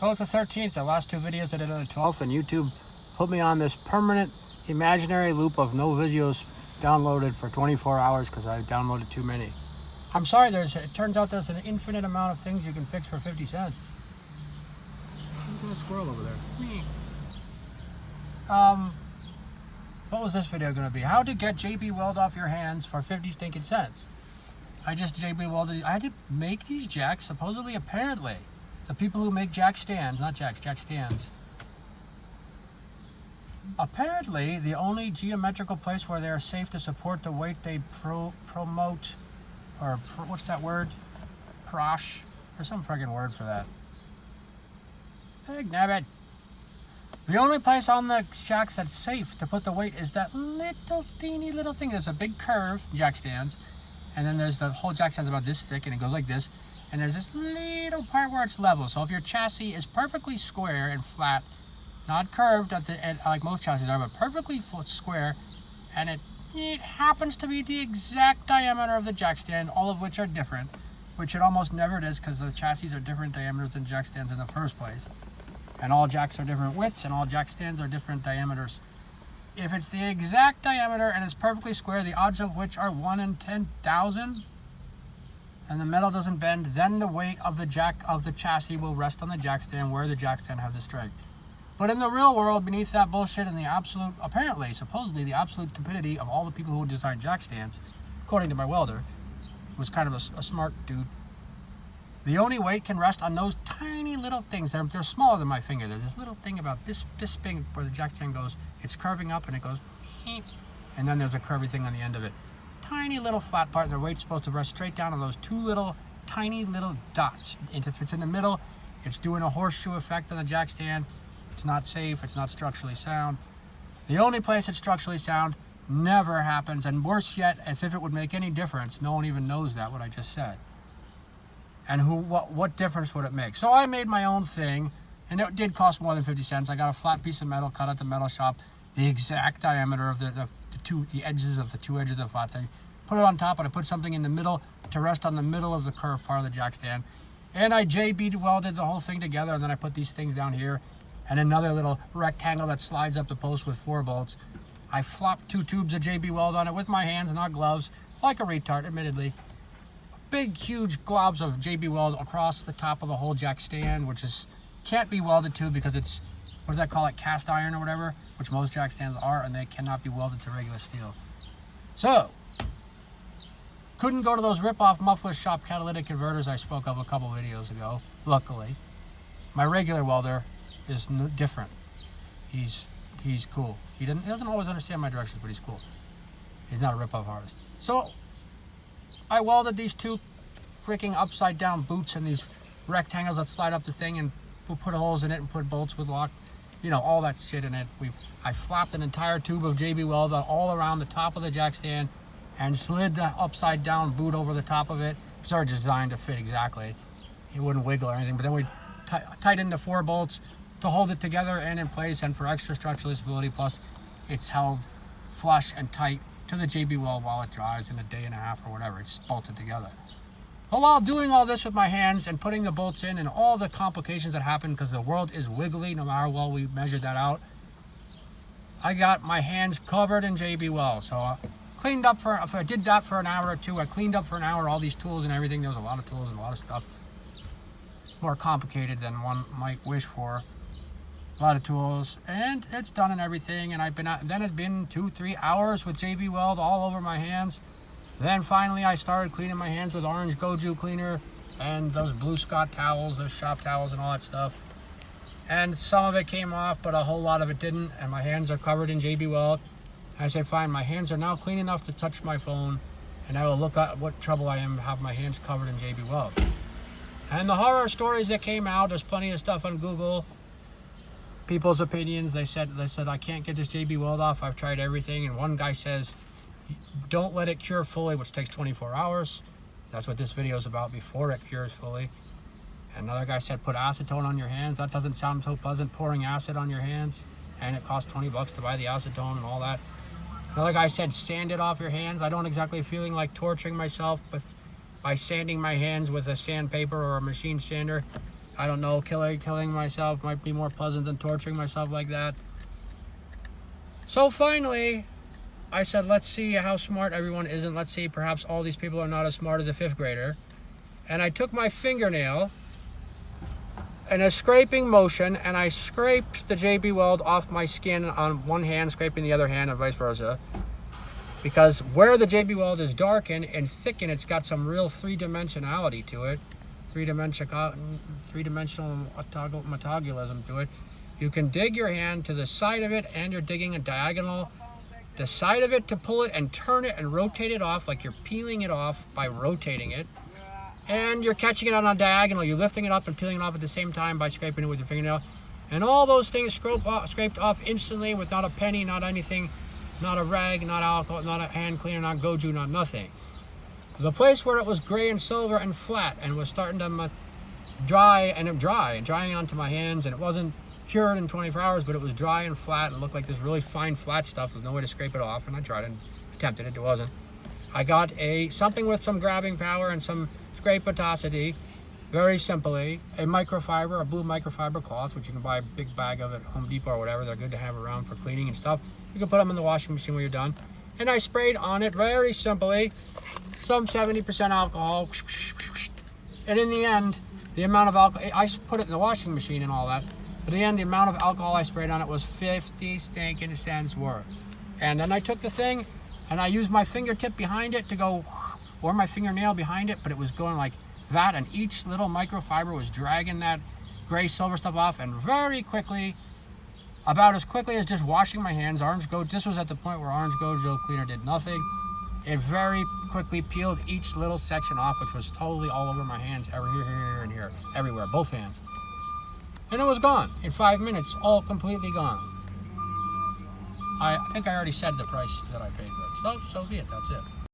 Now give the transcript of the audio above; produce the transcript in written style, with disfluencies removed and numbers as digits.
So it's the 13th, the last two videos I did on the 12th, and YouTube put me on this permanent imaginary loop of no videos downloaded for 24 hours because I downloaded too many. I'm sorry, it turns out there's an infinite amount of things you can fix for 50 cents. Look at that squirrel over there. What was this video going to be? How to get JB-weld off your hands for 50 stinking cents. I just JB-welded. I had to make these jacks, supposedly, apparently. The people who make jack stands, not jacks, jack stands. Apparently, the only geometrical place where they are safe to support the weight they promote, or what's that word? Prosh? There's some friggin' word for that. Nabbit. The only place on the jacks that's safe to put the weight is that little teeny little thing. There's a big curve, jack stands, and then there's the whole jack stand's about this thick, and it goes like this. And there's this little part where it's level. So if your chassis is perfectly square and flat, not curved at the end, like most chassis are, but perfectly square, and it happens to be the exact diameter of the jack stand, all of which are different, which it almost never is because the chassis are different diameters than jack stands in the first place. And all jacks are different widths, and all jack stands are different diameters. If it's the exact diameter and it's perfectly square, the odds of which are 1 in 10,000, and the metal doesn't bend, then the weight of the chassis will rest on the jack stand where the jack stand has a strength. But in the real world, beneath that bullshit and the absolute, apparently, supposedly, the absolute stupidity of all the people who designed jack stands, according to my welder, was kind of a smart dude. The only weight can rest on those tiny little things. They're smaller than my finger. There's this little thing about this big where the jack stand goes. It's curving up and it goes, and then there's a curvy thing on the end of it. Tiny little flat part, and their weight's supposed to rest straight down on those two little, tiny little dots. And if it's in the middle, it's doing a horseshoe effect on the jack stand. It's not safe. It's not structurally sound. The only place it's structurally sound never happens, and worse yet, as if it would make any difference. No one even knows that, what I just said. And what difference would it make? So I made my own thing, and it did cost more than 50 cents. I got a flat piece of metal cut at the metal shop, the exact diameter of the edges of the two edges of the flat thing. Put it on top, and I put something in the middle to rest on the middle of the curved part of the jack stand. And I JB-welded the whole thing together, and then I put these things down here, and another little rectangle that slides up the post with 4 bolts. I flopped 2 tubes of JB-weld on it with my hands, not gloves, like a retard, admittedly. Big, huge globs of JB-weld across the top of the whole jack stand, which can't be welded to because it's, what does that call it, cast iron or whatever, which most jack stands are, and they cannot be welded to regular steel. So, couldn't go to those rip-off muffler shop catalytic converters I spoke of a couple videos ago, luckily. My regular welder is different. He's cool. He doesn't always understand my directions, but he's cool. He's not a rip-off artist. So, I welded these 2 freaking upside-down boots and these rectangles that slide up the thing, and put holes in it and put bolts with lock, all that shit in it. I flopped an entire tube of JB-weld all around the top of the jack stand and slid the upside-down boot over the top of it. It's already designed to fit exactly. It wouldn't wiggle or anything, but then we tightened the 4 bolts to hold it together and in place, and for extra structural stability, plus it's held flush and tight to the JB-weld while it dries in a day and a half or whatever. It's bolted together. But while doing all this with my hands and putting the bolts in and all the complications that happen because the world is wiggly no matter what we measured that out, I got my hands covered in JB-weld. So I cleaned up if I did that for an hour or 2, I cleaned up for an hour all these tools and everything. There was a lot of tools and a lot of stuff. It's more complicated than one might wish for. A lot of tools, and it's done and everything, and then it's been 2-3 hours with JB-weld all over my hands. Then finally I started cleaning my hands with orange Goju cleaner and those blue Scott towels, those shop towels and all that stuff. And some of it came off, but a whole lot of it didn't, and my hands are covered in JB-weld. I said, fine, my hands are now clean enough to touch my phone, and I will look at what trouble I am to have my hands covered in JB-weld. And the horror stories that came out, there's plenty of stuff on Google. People's opinions, they said I can't get this JB-weld off. I've tried everything, and one guy says, don't let it cure fully, which takes 24 hours. That's what this video is about, before it cures fully. Another guy said, put acetone on your hands. That doesn't sound so pleasant, pouring acid on your hands, and it costs 20 bucks to buy the acetone and all that. Another guy said, sand it off your hands. I don't exactly feeling like torturing myself by sanding my hands with a sandpaper or a machine sander. I don't know, killing myself might be more pleasant than torturing myself like that. So finally, I said, let's see how smart everyone isn't. Let's see, perhaps all these people are not as smart as a 5th grader. And I took my fingernail in a scraping motion, and I scraped the JB-weld off my skin on one hand, scraping the other hand, and vice versa. Because where the JB-weld is darkened and thickened, it's got some real three-dimensionality to it. Three-dimensional metabolism to it. You can dig your hand to the side of it, and you're digging a diagonal. The side of it to pull it and turn it and rotate it off like you're peeling it off by rotating it. And you're catching it on a diagonal. You're lifting it up and peeling it off at the same time by scraping it with your fingernail. And all those things scraped off instantly with not a penny, not anything, not a rag, not alcohol, not a hand cleaner, not goju, not nothing. The place where it was gray and silver and flat and was starting to drying onto my hands, and it wasn't cured in 24 hours, but it was dry and flat and looked like this really fine flat stuff. There's no way to scrape it off, and I tried and attempted it. It wasn't. I got something with some grabbing power and some scrapability, very simply, a microfiber, a blue microfiber cloth, which you can buy a big bag of at Home Depot or whatever. They're good to have around for cleaning and stuff. You can put them in the washing machine when you're done. And I sprayed on it very simply some 70% alcohol. And in the end, the amount of alcohol, I put it in the washing machine and all that, but in the end, the amount of alcohol I sprayed on it was 50 stinkN-cNts worth. And then I took the thing and I used my fingertip behind it to go, or my fingernail behind it, but it was going like that, and each little microfiber was dragging that gray silver stuff off, and very quickly, about as quickly as just washing my hands, this was at the point where Orange Gojo cleaner did nothing. It very quickly peeled each little section off, which was totally all over my hands, here, and here, everywhere, both hands. And it was gone in 5 minutes, all completely gone. I think I already said the price that I paid for it, so be it, that's it.